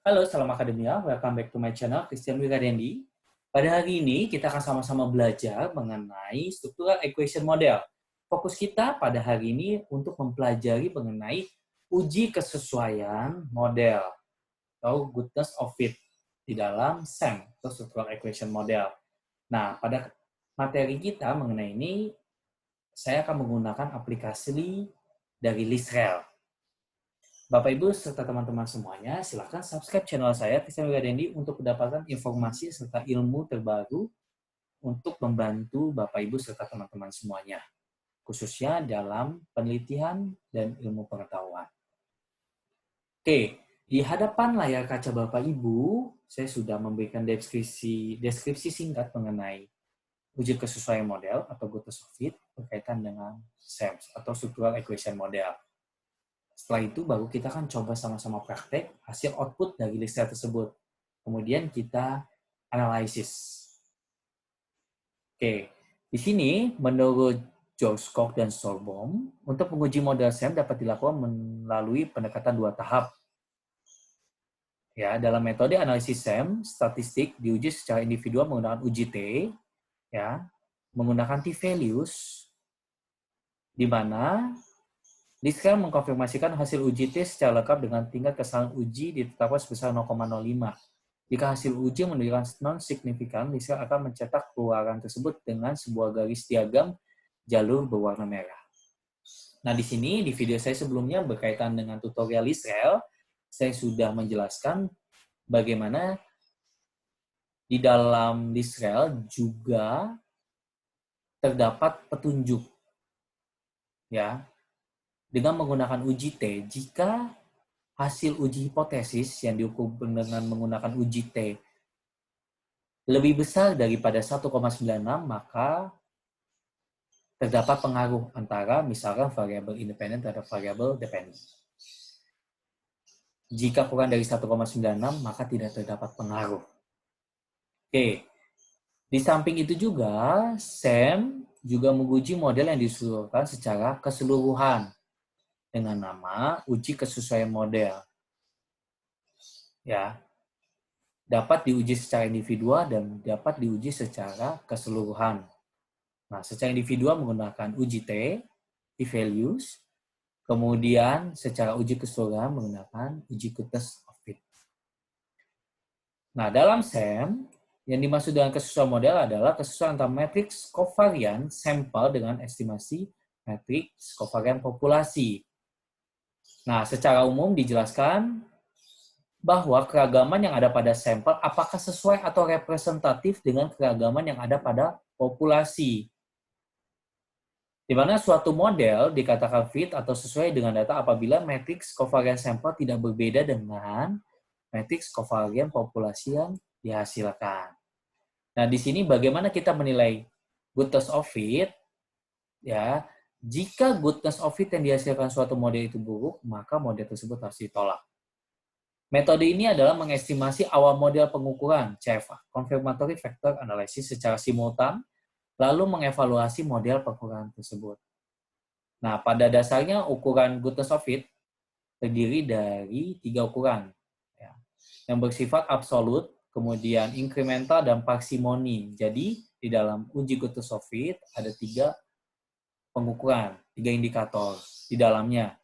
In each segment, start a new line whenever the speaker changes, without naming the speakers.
Halo, salam akademia. Welcome back to my channel, Christian Wiradendi. Pada hari ini, kita akan sama-sama belajar mengenai struktural equation model. Fokus kita pada hari ini untuk mempelajari mengenai uji kesesuaian model atau goodness of fit di dalam SEM atau struktural equation model. Nah, pada materi kita mengenai ini, saya akan menggunakan aplikasi dari Lisrel. Bapak, Ibu, serta teman-teman semuanya, silakan subscribe channel saya, Christian Wiradendi, untuk mendapatkan informasi serta ilmu terbaru untuk membantu Bapak, Ibu, serta teman-teman semuanya, khususnya dalam penelitian dan ilmu pengetahuan. Oke, di hadapan layar kaca Bapak, Ibu, saya sudah memberikan deskripsi singkat mengenai uji kesesuaian model atau goodness of fit berkaitan dengan SEMS atau Structural Equation Model. Setelah itu baru kita akan coba sama-sama praktek hasil output dari listnya tersebut. Kemudian kita analisis. Oke, di sini menurut George Koch dan Solbohm, untuk menguji model SEM dapat dilakukan melalui pendekatan dua tahap. Ya, dalam metode analisis SEM, statistik diuji secara individual menggunakan uji T, ya, menggunakan T-values, di mana Lisrel mengkonfirmasikan hasil uji T secara lengkap dengan tingkat kesalahan uji ditetapkan sebesar 0,05. Jika hasil uji menunjukkan non-signifikan, Lisrel akan mencetak keluaran tersebut dengan sebuah garis diagram jalur berwarna merah. Nah, di sini, di video saya sebelumnya berkaitan dengan tutorial Lisrel, saya sudah menjelaskan bagaimana di dalam Lisrel juga terdapat petunjuk, ya, dengan menggunakan uji T. Jika hasil uji hipotesis yang diukur dengan menggunakan uji T lebih besar daripada 1,96, maka terdapat pengaruh antara misalkan variabel independen terhadap variabel dependen. Jika kurang dari 1,96, maka tidak terdapat pengaruh. Oke, di samping itu juga, SEM juga menguji model yang disuruhkan secara keseluruhan dengan nama uji kesesuaian model. Ya, dapat diuji secara individual dan dapat diuji secara keseluruhan. Nah, secara individual menggunakan uji T, T-values, kemudian secara uji keseluruhan menggunakan uji goodness of fit. Nah, dalam SEM, yang dimaksud dengan kesesuaian model adalah kesesuaian antara matriks kovarian sampel dengan estimasi matriks kovarian populasi. Nah, secara umum dijelaskan bahwa keragaman yang ada pada sampel apakah sesuai atau representatif dengan keragaman yang ada pada populasi. Di mana suatu model dikatakan fit atau sesuai dengan data apabila matriks kovarian sampel tidak berbeda dengan matriks kovarian populasi yang dihasilkan. Nah, di sini bagaimana kita menilai goodness of fit? Ya, jika goodness of fit yang dihasilkan suatu model itu buruk, maka model tersebut harus ditolak. Metode ini adalah mengestimasi awal model pengukuran, CFA, Confirmatory Factor Analysis secara simultan, lalu mengevaluasi model pengukuran tersebut. Nah, pada dasarnya ukuran goodness of fit terdiri dari 3 ukuran. Ya, yang bersifat absolut, kemudian incremental, dan parsimoni. Jadi, di dalam uji goodness of fit ada 3 pengukuran, 3 indikator di dalamnya,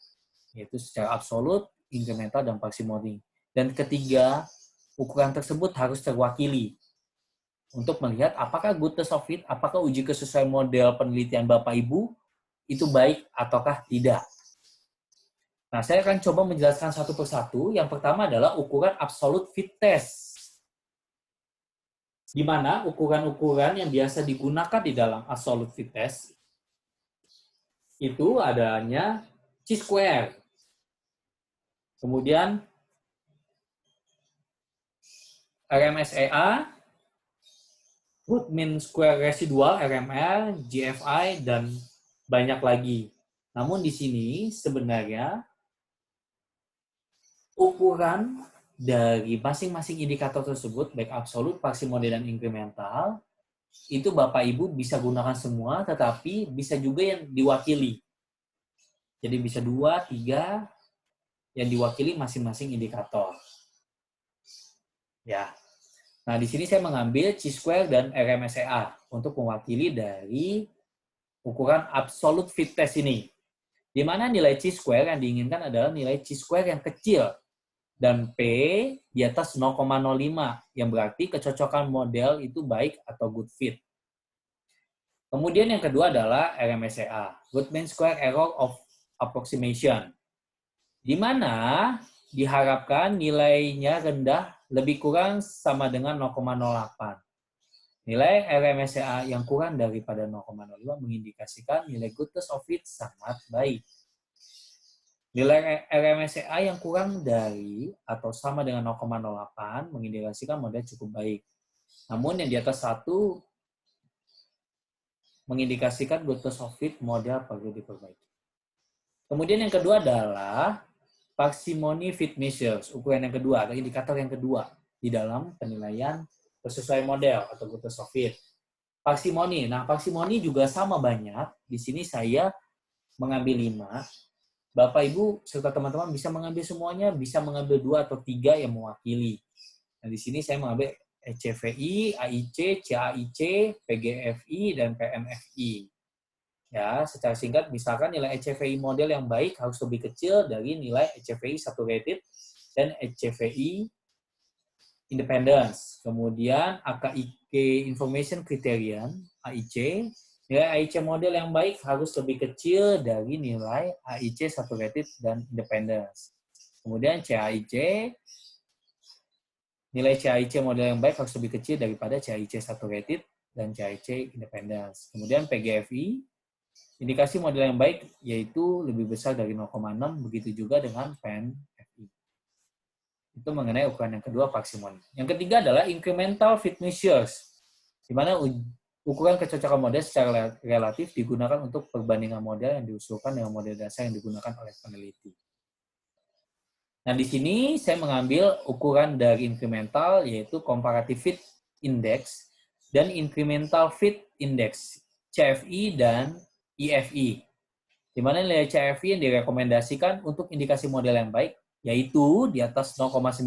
yaitu secara absolut, incremental, dan parsimoni. Dan ketiga, ukuran tersebut harus terwakili untuk melihat apakah goodness of fit, apakah uji kesesuaian model penelitian Bapak Ibu itu baik ataukah tidak. Nah, saya akan coba menjelaskan satu persatu. Yang pertama adalah ukuran absolute fit test, di mana ukuran-ukuran yang biasa digunakan di dalam absolute fit test itu adanya chi-square, kemudian RMSEA, root mean square residual RMR, GFI, dan banyak lagi. Namun di sini sebenarnya ukuran dari masing-masing indikator tersebut, baik absolut, parsimoni, dan incremental, itu Bapak Ibu bisa gunakan semua, tetapi bisa juga yang diwakili. Jadi bisa 2, 3 yang diwakili masing-masing indikator. Ya. Nah, di sini saya mengambil chi-square dan RMSEA untuk mewakili dari ukuran absolute fit test ini. Di mana nilai chi-square yang diinginkan adalah nilai chi-square yang kecil dan P di atas 0,05, yang berarti kecocokan model itu baik atau good fit. Kemudian yang kedua adalah RMSEA, Good Mean Square Error of Approximation, di mana diharapkan nilainya rendah lebih kurang sama dengan 0,08. Nilai RMSEA yang kurang daripada 0,05 mengindikasikan nilai goodness of fit sangat baik. Nilai RMSEA yang kurang dari atau sama dengan 0,08 mengindikasikan model cukup baik. Namun yang di atas 1 mengindikasikan goodness of fit model perlu diperbaiki. Kemudian yang kedua adalah parsimony fit measures, ukuran yang kedua atau indikator yang kedua di dalam penilaian kesesuaian model atau goodness of fit. Parsimony. Nah, parsimony juga sama banyak. Di sini saya mengambil 5. Bapak, Ibu, serta teman-teman bisa mengambil semuanya, bisa mengambil 2 atau 3 yang mewakili. Nah, di sini saya mengambil ECVI, AIC, CAIC, PGFI, dan PMFI. Ya, secara singkat, misalkan nilai ECVI model yang baik harus lebih kecil dari nilai ECVI saturated dan ECVI independence. Kemudian AKIK information criterion, AIC, nilai AIC model yang baik harus lebih kecil dari nilai AIC saturated dan independence. Kemudian CAIC, nilai CAIC model yang baik harus lebih kecil daripada CAIC saturated dan CAIC independence. Kemudian PGFI, indikasi model yang baik yaitu lebih besar dari 0,6, begitu juga dengan PMFI. Itu mengenai ukuran yang kedua, parsimony. Yang ketiga adalah incremental fit measures, di mana ukuran kecocokan model secara relatif digunakan untuk perbandingan model yang diusulkan dengan model dasar yang digunakan oleh peneliti. Nah, di sini saya mengambil ukuran dari incremental, yaitu comparative fit index, dan incremental fit index, CFI dan IFI. Di mana nilai CFI yang direkomendasikan untuk indikasi model yang baik, yaitu di atas 0,9.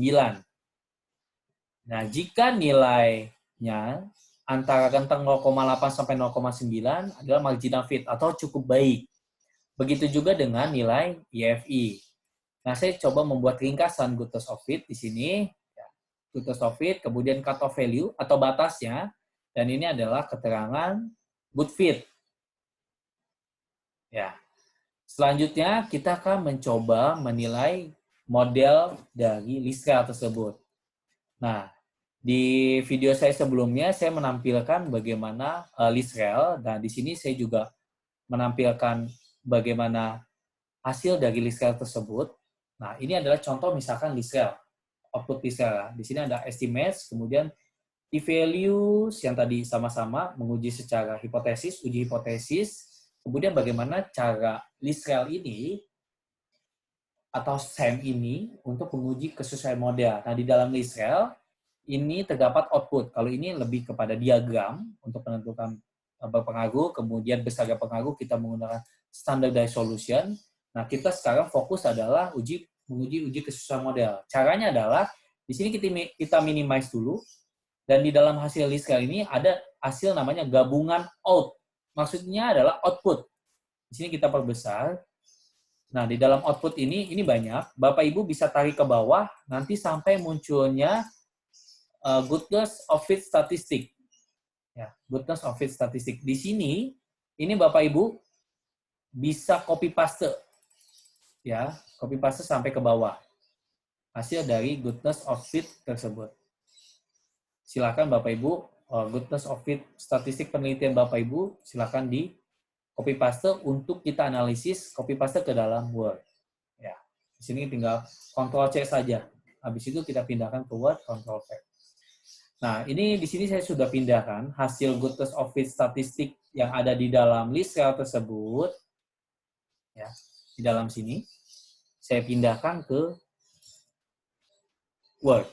Nah, jika nilainya antara rentang 0,8 sampai 0,9 adalah marginal fit atau cukup baik. Begitu juga dengan nilai IFI. Nah, saya coba membuat ringkasan goodness of fit di sini. Goodness of fit, kemudian cutoff value atau batasnya, dan ini adalah keterangan good fit. Ya. Selanjutnya, kita akan mencoba menilai model dari Lisrel tersebut. Nah, di video saya sebelumnya, saya menampilkan bagaimana Lisrel, dan di sini saya juga menampilkan bagaimana hasil dari Lisrel tersebut. Nah, ini adalah contoh misalkan Lisrel, output Lisrel. Di sini ada estimates, kemudian t-values yang tadi sama-sama menguji secara hipotesis, uji hipotesis, kemudian bagaimana cara Lisrel ini atau SEM ini untuk menguji kesesuaian model. Nah, di dalam Lisrel ini terdapat output. Kalau ini lebih kepada diagram untuk menentukan berpengaruh, kemudian besarnya pengaruh kita menggunakan standardized solution. Nah, kita sekarang fokus adalah menguji kesesuaian model. Caranya adalah di sini kita minimize dulu, dan di dalam hasil Lisrel ini ada hasil namanya gabungan out. Maksudnya adalah output. Di sini kita perbesar. Nah, di dalam output ini banyak. Bapak Ibu bisa tarik ke bawah, nanti sampai munculnya goodness of fit statistik. Ya, goodness of fit statistik. Di sini, ini Bapak Ibu bisa copy paste. Ya, copy paste sampai ke bawah. Hasil dari goodness of fit tersebut. Silakan Bapak Ibu, goodness of fit statistik penelitian Bapak Ibu, silakan di copy paste untuk kita analisis, copy paste ke dalam Word. Ya, di sini tinggal Ctrl C saja. Habis itu kita pindahkan ke Word, Ctrl V. Nah, ini di sini saya sudah pindahkan hasil goodness of fit statistik yang ada di dalam Lisrel tersebut. Ya, di dalam sini saya pindahkan ke Word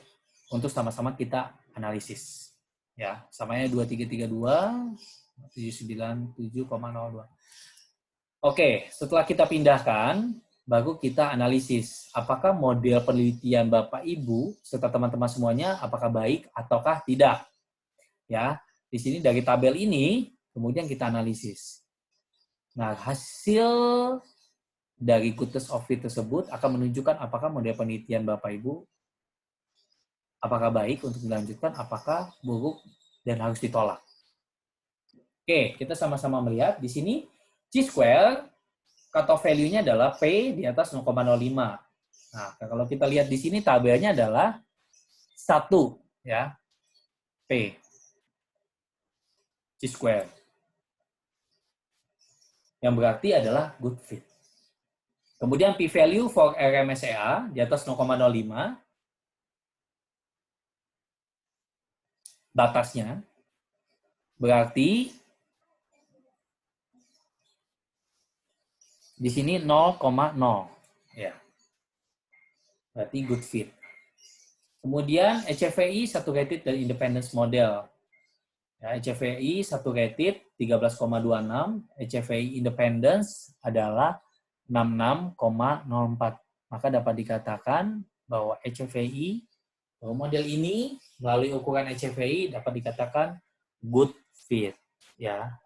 untuk sama-sama kita analisis. Ya, samanya 2332 797,02. Oke, setelah kita pindahkan, baru kita analisis apakah model penelitian Bapak Ibu serta teman-teman semuanya apakah baik ataukah tidak. Ya, di sini dari tabel ini kemudian kita analisis. Nah, hasil dari goodness of fit tersebut akan menunjukkan apakah model penelitian Bapak Ibu apakah baik untuk dilanjutkan, apakah buruk dan harus ditolak. Oke, kita sama-sama melihat di sini chi-square cutoff value-nya adalah P di atas 0,05. Nah, kalau kita lihat di sini tabelnya adalah 1 ya. P chi-square. Yang berarti adalah good fit. Kemudian p-value for RMSEA di atas 0,05. Batasnya berarti di sini 0,0 ya. Berarti good fit. Kemudian HFVI saturated dan independence model. Ya, HFVI saturated 13,26, HFVI independence adalah 66,04. Maka dapat dikatakan bahwa HFVI model ini melalui ukuran HFVI dapat dikatakan good fit, ya.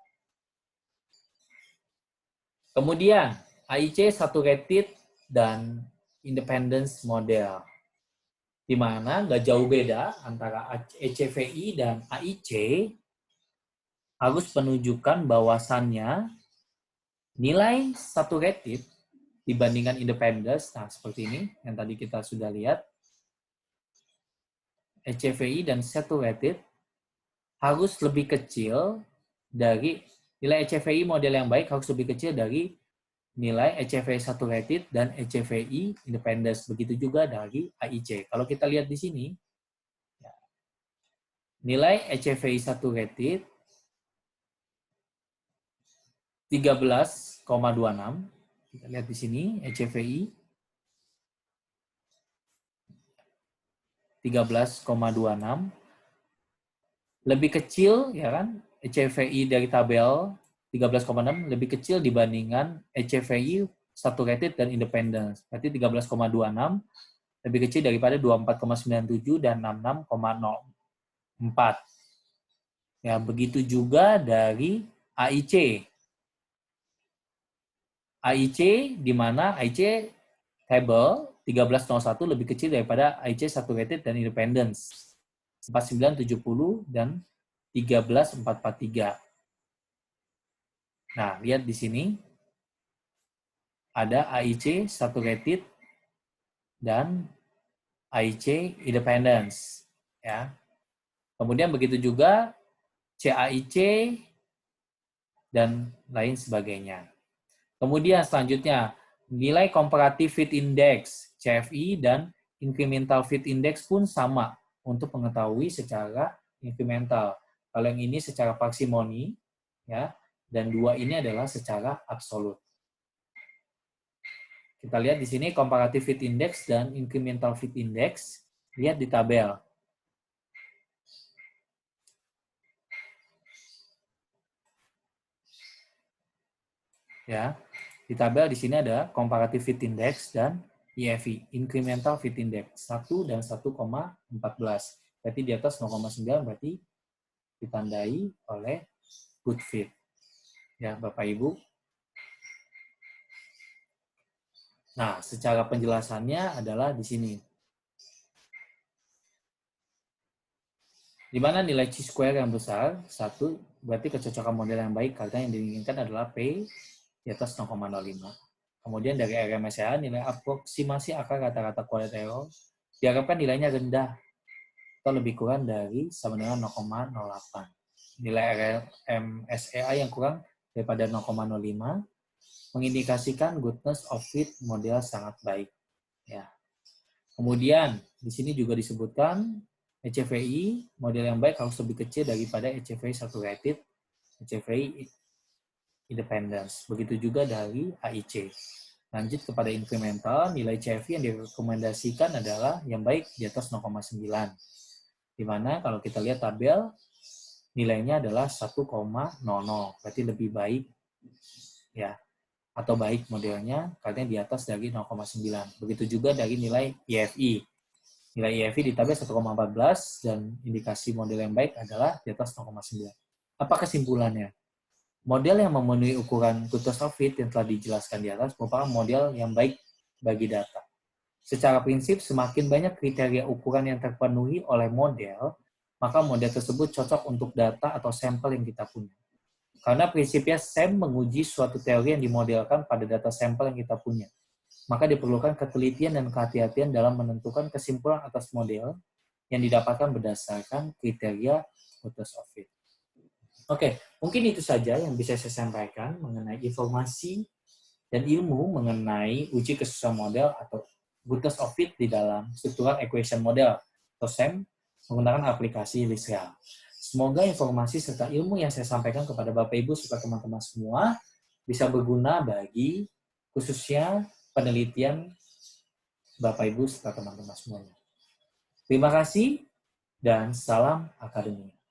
Kemudian AIC saturated dan independence model, di mana nggak jauh beda antara HFVI dan AIC harus menunjukkan bahwasannya nilai saturated dibandingkan independence, nah seperti ini yang tadi kita sudah lihat, HFVI dan saturated harus lebih kecil dari nilai HFVI model yang baik harus lebih kecil dari nilai HFVI saturated dan HFVI independence. Begitu juga dari AIC. Kalau kita lihat di sini, nilai HFVI saturated 13,26. Kita lihat di sini HFVI 13,26 lebih kecil, ya kan? HFVI dari tabel 13,6 lebih kecil dibandingkan HFVI saturated dan independence. Berarti 13,26 lebih kecil daripada 24,97 dan 66,04. Ya, begitu juga dari AIC. AIC di mana AIC table 1301 lebih kecil daripada AIC saturated dan independence. 4970 dan 13443. Nah, lihat di sini ada AIC saturated dan AIC independence, ya. Kemudian begitu juga CAIC dan lain sebagainya. Kemudian selanjutnya nilai comparative fit index CFI dan incremental fit index pun sama untuk mengetahui secara incremental. Kalau yang ini secara parsimoni, ya, dan dua ini adalah secara absolut. Kita lihat di sini comparative fit index dan incremental fit index. Lihat di tabel. Ya, di tabel di sini ada comparative fit index dan IFI, incremental fit index 1 dan 1,14. Berarti di atas 0,9 berarti ditandai oleh good fit. Ya, Bapak Ibu. Nah, secara penjelasannya adalah di sini. Di mana nilai chi-square yang besar, 1, berarti kecocokan model yang baik karena yang diinginkan adalah P di atas 0,05. Kemudian dari RMSEA, nilai aproksimasi akar rata-rata quality error, diharapkan nilainya rendah atau lebih kurang dari sama dengan 0,08. Nilai RMSEA yang kurang daripada 0,05 mengindikasikan goodness of fit model sangat baik. Ya. Kemudian di sini juga disebutkan HFVI model yang baik harus lebih kecil daripada HFVI saturated, HFVI independence. Begitu juga dari AIC. Lanjut kepada incremental, nilai CFI yang direkomendasikan adalah yang baik di atas 0,9. Di mana kalau kita lihat tabel, nilainya adalah 1,00. Berarti lebih baik. Ya. atau baik modelnya karena di atas dari 0,9. Begitu juga dari nilai IFI. Nilai IFI di tabel 1,14 dan indikasi model yang baik adalah di atas 0,9. Apa kesimpulannya? Model yang memenuhi ukuran good of fit yang telah dijelaskan di atas merupakan model yang baik bagi data. Secara prinsip, semakin banyak kriteria ukuran yang terpenuhi oleh model, maka model tersebut cocok untuk data atau sampel yang kita punya. Karena prinsipnya SEM menguji suatu teori yang dimodelkan pada data sampel yang kita punya. Maka diperlukan ketelitian dan kehati-hatian dalam menentukan kesimpulan atas model yang didapatkan berdasarkan kriteria goodness of fit. Oke, mungkin itu saja yang bisa saya sampaikan mengenai informasi dan ilmu mengenai uji kesesuaian model atau goodness of fit di dalam struktural equation model atau SEM menggunakan aplikasi LISRA. Semoga informasi serta ilmu yang saya sampaikan kepada Bapak Ibu serta teman-teman semua bisa berguna bagi khususnya penelitian Bapak Ibu serta teman-teman semuanya. Terima kasih dan salam akademia.